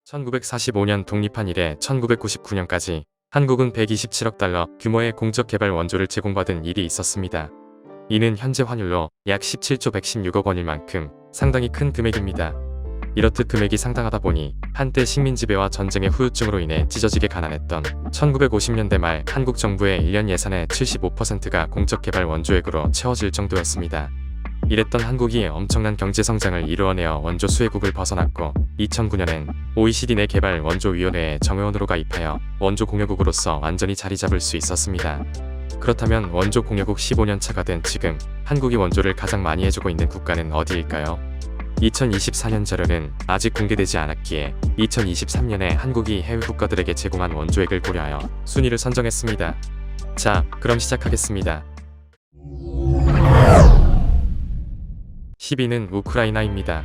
1945년 독립한 이래 1999년까지 한국은 127억 달러 규모의 공적 개발 원조를 제공받은 일이 있었습니다. 이는 현재 환율로 약 17조 116억 원일 만큼 상당히 큰 금액입니다. 이렇듯 금액이 상당하다 보니 한때 식민지배와 전쟁의 후유증으로 인해 찢어지게 가난했던 1950년대 말 한국 정부의 1년 예산의 75%가 공적 개발 원조액으로 채워질 정도였습니다. 이랬던 한국이 엄청난 경제성장을 이루어내어 원조 수혜국을 벗어났고 2009년엔 OECD 내 개발 원조위원회에 정회원으로 가입하여 원조 공여국으로서 완전히 자리 잡을 수 있었습니다. 그렇다면 원조 공여국 15년 차가 된 지금 한국이 원조를 가장 많이 해주고 있는 국가는 어디일까요? 2024년 자료는 아직 공개되지 않았기에 2023년에 한국이 해외 국가들에게 제공한 원조액을 고려하여 순위를 선정했습니다. 자, 그럼 시작하겠습니다. 10위는 우크라이나입니다.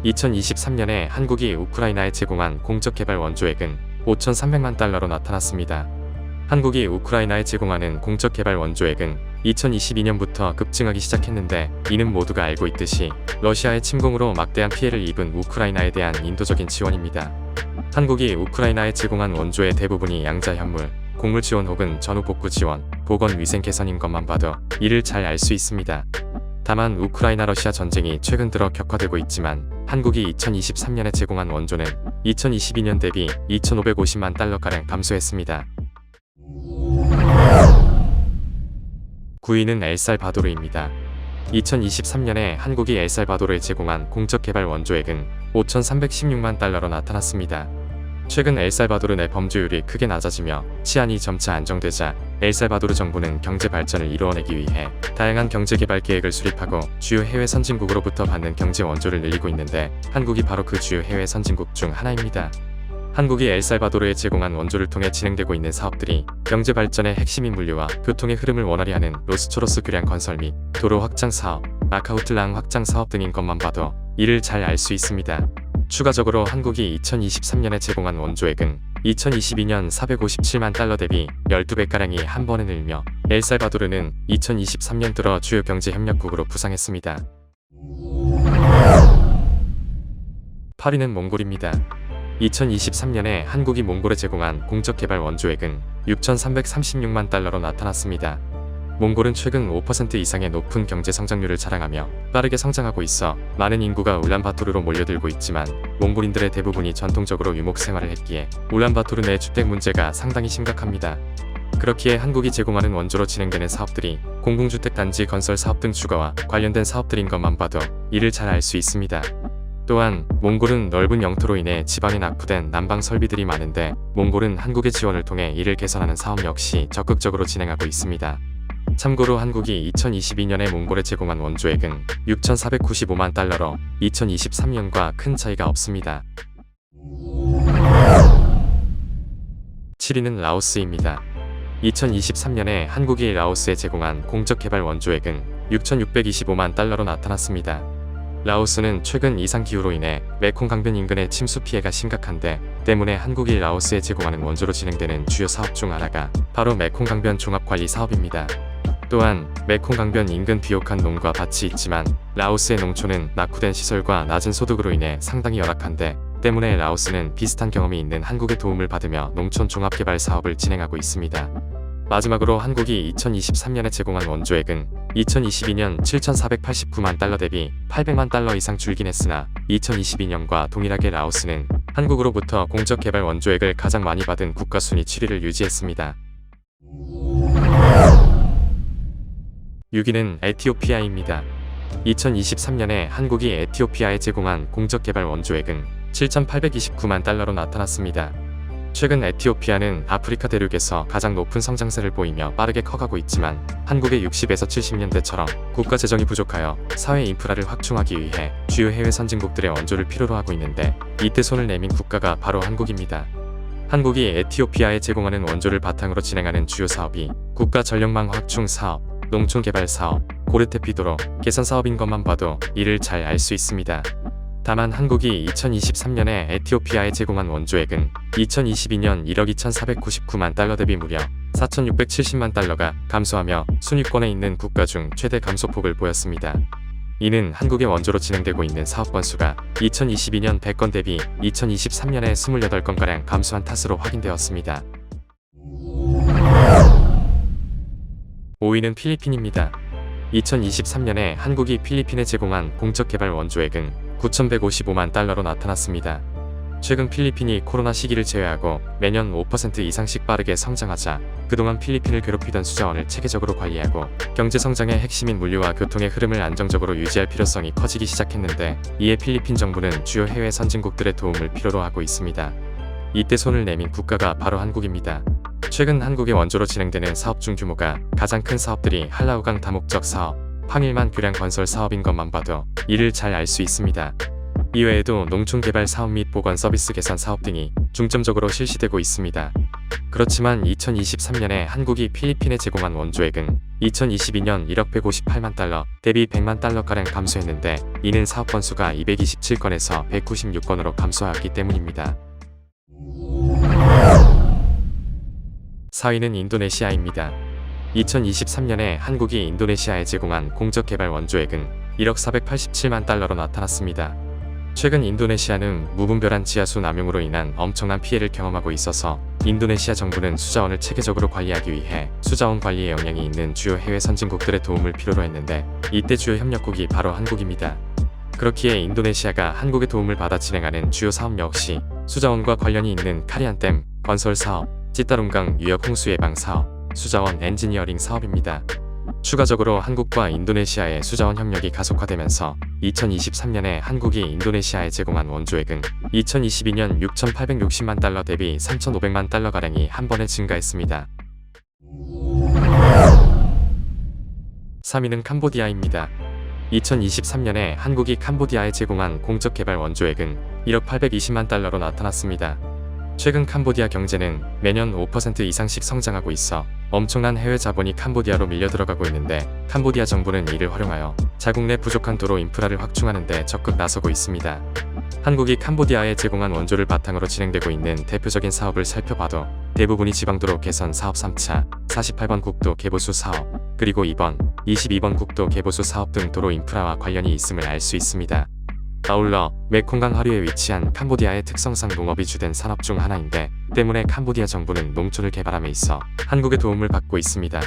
2023년에 한국이 우크라이나에 제공한 공적 개발 원조액은 5,300만 달러로 나타났습니다. 한국이 우크라이나에 제공하는 공적 개발 원조액은 2022년부터 급증하기 시작했는데 이는 모두가 알고 있듯이 러시아의 침공으로 막대한 피해를 입은 우크라이나에 대한 인도적인 지원입니다. 한국이 우크라이나에 제공한 원조의 대부분이 양자 현물, 곡물 지원 혹은 전후 복구 지원, 보건 위생 개선인 것만 봐도 이를 잘 알 수 있습니다. 다만 우크라이나 러시아 전쟁이 최근 들어 격화되고 있지만 한국이 2023년에 제공한 원조는 2022년 대비 2,550만 달러가량 감소했습니다. 9위는 엘살바도르입니다. 2023년에 한국이 엘살바도르에 제공한 공적 개발 원조액은 5,316만 달러로 나타났습니다. 최근 엘살바도르 내 범죄율이 크게 낮아지며 치안이 점차 안정되자 엘살바도르 정부는 경제 발전을 이루어내기 위해 다양한 경제개발 계획을 수립하고 주요 해외 선진국으로부터 받는 경제 원조를 늘리고 있는데 한국이 바로 그 주요 해외 선진국 중 하나입니다. 한국이 엘살바도르에 제공한 원조를 통해 진행되고 있는 사업들이 경제 발전의 핵심인 물류와 교통의 흐름을 원활히 하는 로스초로스 교량 건설 및 도로 확장 사업, 마카우틀랑 확장 사업 등인 것만 봐도 이를 잘 알 수 있습니다. 추가적으로 한국이 2023년에 제공한 원조액은 2022년 457만 달러 대비 12배가량이 한 번에 늘며 엘살바도르는 2023년 들어 주요 경제 협력국으로 부상했습니다. 8위는 몽골입니다. 2023년에 한국이 몽골에 제공한 공적 개발 원조액은 6,336만 달러로 나타났습니다. 몽골은 최근 5% 이상의 높은 경제 성장률을 자랑하며 빠르게 성장하고 있어 많은 인구가 울란바토르로 몰려들고 있지만 몽골인들의 대부분이 전통적으로 유목 생활을 했기에 울란바토르 내 주택 문제가 상당히 심각합니다. 그렇기에 한국이 제공하는 원조로 진행되는 사업들이 공공주택 단지 건설 사업 등 주거와 관련된 사업들인 것만 봐도 이를 잘 알 수 있습니다. 또한 몽골은 넓은 영토로 인해 지방에 낙후된 난방 설비들이 많은데 몽골은 한국의 지원을 통해 이를 개선하는 사업 역시 적극적으로 진행하고 있습니다. 참고로 한국이 2022년에 몽골에 제공한 원조액은 6,495만 달러로 2023년과 큰 차이가 없습니다. 7위는 라오스입니다. 2023년에 한국이 라오스에 제공한 공적 개발 원조액은 6,625만 달러로 나타났습니다. 라오스는 최근 이상기후로 인해 메콩 강변 인근의 침수 피해가 심각한데 때문에 한국이 라오스에 제공하는 원조로 진행되는 주요 사업 중 하나가 바로 메콩 강변 종합관리 사업입니다. 또한 메콩 강변 인근 비옥한 농가 밭이 있지만 라오스의 농촌은 낙후된 시설과 낮은 소득으로 인해 상당히 열악한데 때문에 라오스는 비슷한 경험이 있는 한국의 도움을 받으며 농촌 종합개발 사업을 진행하고 있습니다. 마지막으로 한국이 2023년에 제공한 원조액은 2022년 7,489만 달러 대비 800만 달러 이상 줄긴 했으나 2022년과 동일하게 라오스는 한국으로부터 공적 개발 원조액을 가장 많이 받은 국가 순위 7위를 유지했습니다. 6위는 에티오피아입니다. 2023년에 한국이 에티오피아에 제공한 공적 개발 원조액은 7,829만 달러로 나타났습니다. 최근 에티오피아는 아프리카 대륙에서 가장 높은 성장세를 보이며 빠르게 커가고 있지만 한국의 60에서 70년대처럼 국가 재정이 부족하여 사회 인프라를 확충하기 위해 주요 해외 선진국들의 원조를 필요로 하고 있는데 이때 손을 내민 국가가 바로 한국입니다. 한국이 에티오피아에 제공하는 원조를 바탕으로 진행하는 주요 사업이 국가 전력망 확충 사업, 농촌 개발 사업, 고르테피도로 개선 사업인 것만 봐도 이를 잘 알 수 있습니다. 다만 한국이 2023년에 에티오피아에 제공한 원조액은 2022년 1억 2,499만 달러 대비 무려 4,670만 달러가 감소하며 순위권에 있는 국가 중 최대 감소폭을 보였습니다. 이는 한국의 원조로 진행되고 있는 사업 건수가 2022년 100건 대비 2023년에 28건가량 감소한 탓으로 확인되었습니다. 5위는 필리핀입니다. 2023년에 한국이 필리핀에 제공한 공적개발 원조액은 9,155만 달러로 나타났습니다. 최근 필리핀이 코로나 시기를 제외하고 매년 5% 이상씩 빠르게 성장하자 그동안 필리핀을 괴롭히던 수자원을 체계적으로 관리하고 경제성장의 핵심인 물류와 교통의 흐름을 안정적으로 유지할 필요성이 커지기 시작했는데, 이에 필리핀 정부는 주요 해외 선진국들의 도움을 필요로 하고 있습니다. 이때 손을 내민 국가가 바로 한국입니다. 최근 한국의 원조로 진행되는 사업 중 규모가 가장 큰 사업들이 한라우강 다목적 사업, 황일만 교량 건설 사업인 것만 봐도 이를 잘 알 수 있습니다. 이외에도 농촌개발 사업 및 보건 서비스 개선 사업 등이 중점적으로 실시되고 있습니다. 그렇지만 2023년에 한국이 필리핀에 제공한 원조액은 2022년 1억 158만 달러 대비 100만 달러가량 감소했는데, 이는 사업 건수가 227건에서 196건으로 감소하였기 때문입니다. 4위는 인도네시아입니다. 2023년에 한국이 인도네시아에 제공한 공적개발 원조액은 1억 487만 달러로 나타났습니다. 최근 인도네시아는 무분별한 지하수 남용으로 인한 엄청난 피해를 경험하고 있어서 인도네시아 정부는 수자원을 체계적으로 관리하기 위해 수자원 관리에 영향이 있는 주요 해외 선진국들의 도움을 필요로 했는데, 이때 주요 협력국이 바로 한국입니다. 그렇기에 인도네시아가 한국의 도움을 받아 진행하는 주요 사업 역시 수자원과 관련이 있는 카리안댐 건설 사업, 찌따룬강 유역 홍수 예방 사업, 수자원 엔지니어링 사업입니다. 추가적으로 한국과 인도네시아의 수자원 협력이 가속화되면서 2023년에 한국이 인도네시아에 제공한 원조액은 2022년 6,860만 달러 대비 3,500만 달러가량이 한 번에 증가했습니다. 3위는 캄보디아입니다. 2023년에 한국이 캄보디아에 제공한 공적개발 원조액은 1억 820만 달러로 나타났습니다. 최근 캄보디아 경제는 매년 5% 이상씩 성장하고 있어 엄청난 해외 자본이 캄보디아로 밀려 들어가고 있는데, 캄보디아 정부는 이를 활용하여 자국 내 부족한 도로 인프라를 확충하는 데 적극 나서고 있습니다. 한국이 캄보디아에 제공한 원조를 바탕으로 진행되고 있는 대표적인 사업을 살펴봐도 대부분이 지방도로 개선 사업 3차, 48번 국도 개보수 사업, 그리고 2번, 22번 국도 개보수 사업 등 도로 인프라와 관련이 있음을 알 수 있습니다. 아울러 메콩강 하류에 위치한 캄보디아의 특성상 농업이 주된 산업 중 하나인데, 때문에 캄보디아 정부는 농촌을 개발함에 있어 한국의 도움을 받고 있습니다.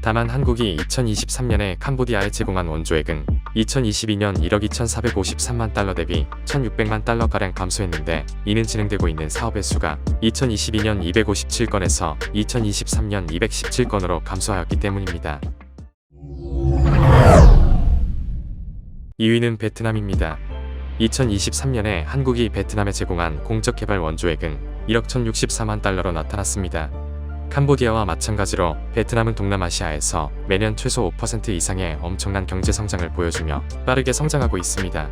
다만 한국이 2023년에 캄보디아에 제공한 원조액은 2022년 1억 2,453만 달러 대비 1,600만 달러가량 감소했는데, 이는 진행되고 있는 사업의 수가 2022년 257건에서 2023년 217건으로 감소하였기 때문입니다. 2위는 베트남입니다. 2023년에 한국이 베트남에 제공한 공적개발 원조액은 1억 1,064만 달러로 나타났습니다. 캄보디아와 마찬가지로 베트남은 동남아시아에서 매년 최소 5% 이상의 엄청난 경제성장을 보여주며 빠르게 성장하고 있습니다.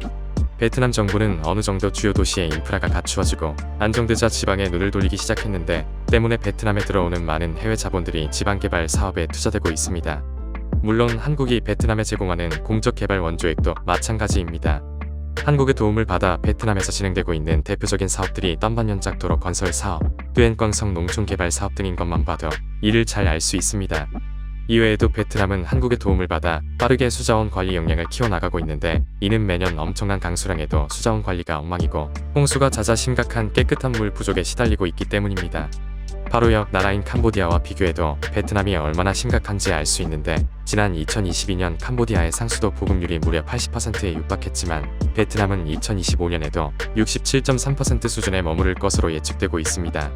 베트남 정부는 어느 정도 주요 도시의 인프라가 갖추어지고 안정되자 지방에 눈을 돌리기 시작했는데, 때문에 베트남에 들어오는 많은 해외 자본들이 지방개발 사업에 투자되고 있습니다. 물론 한국이 베트남에 제공하는 공적개발 원조액도 마찬가지입니다. 한국의 도움을 받아 베트남에서 진행되고 있는 대표적인 사업들이 덤반연작 도로 건설 사업, 뚜엔꽝성 농촌 개발 사업 등인 것만 봐도 이를 잘 알 수 있습니다. 이외에도 베트남은 한국의 도움을 받아 빠르게 수자원 관리 역량을 키워나가고 있는데, 이는 매년 엄청난 강수량에도 수자원 관리가 엉망이고 홍수가 잦아 심각한 깨끗한 물 부족에 시달리고 있기 때문입니다. 바로 옆 나라인 캄보디아와 비교해도 베트남이 얼마나 심각한지 알 수 있는데, 지난 2022년 캄보디아의 상수도 보급률이 무려 80%에 육박했지만 베트남은 2025년에도 67.3% 수준에 머무를 것으로 예측되고 있습니다.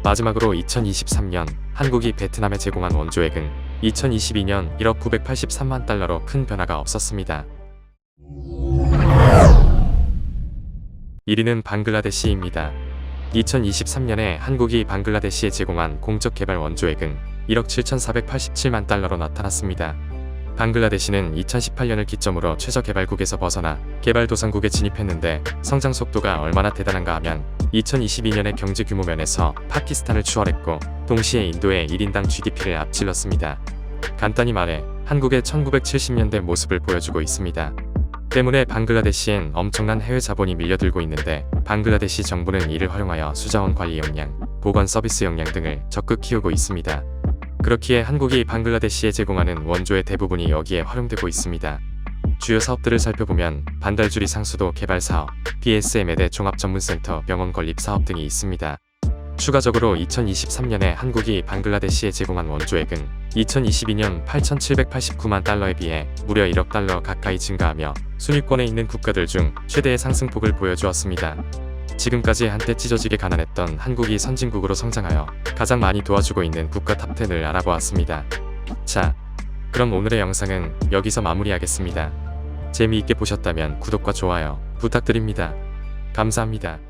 마지막으로 2023년 한국이 베트남에 제공한 원조액은 2022년 1억 983만 달러로 큰 변화가 없었습니다. 1위는 방글라데시입니다. 2023년에 한국이 방글라데시에 제공한 공적개발 원조액은 1억 7,487만 달러로 나타났습니다. 방글라데시는 2018년을 기점으로 최저개발국에서 벗어나 개발도상국에 진입했는데, 성장 속도가 얼마나 대단한가 하면 2022년의 경제 규모 면에서 파키스탄을 추월했고 동시에 인도의 1인당 GDP를 앞질렀습니다. 간단히 말해 한국의 1970년대 모습을 보여주고 있습니다. 때문에 방글라데시엔 엄청난 해외 자본이 밀려들고 있는데, 방글라데시 정부는 이를 활용하여 수자원 관리 역량, 보건 서비스 역량 등을 적극 키우고 있습니다. 그렇기에 한국이 방글라데시에 제공하는 원조의 대부분이 여기에 활용되고 있습니다. 주요 사업들을 살펴보면 반달주리 상수도 개발 사업, BSM에대 종합전문센터 병원 건립 사업 등이 있습니다. 추가적으로 2023년에 한국이 방글라데시에 제공한 원조액은 2022년 8,789만 달러에 비해 무려 1억 달러 가까이 증가하며 순위권에 있는 국가들 중 최대의 상승폭을 보여주었습니다. 지금까지 한때 찢어지게 가난했던 한국이 선진국으로 성장하여 가장 많이 도와주고 있는 국가 탑10을 알아보았습니다. 자, 그럼 오늘의 영상은 여기서 마무리하겠습니다. 재미있게 보셨다면 구독과 좋아요 부탁드립니다. 감사합니다.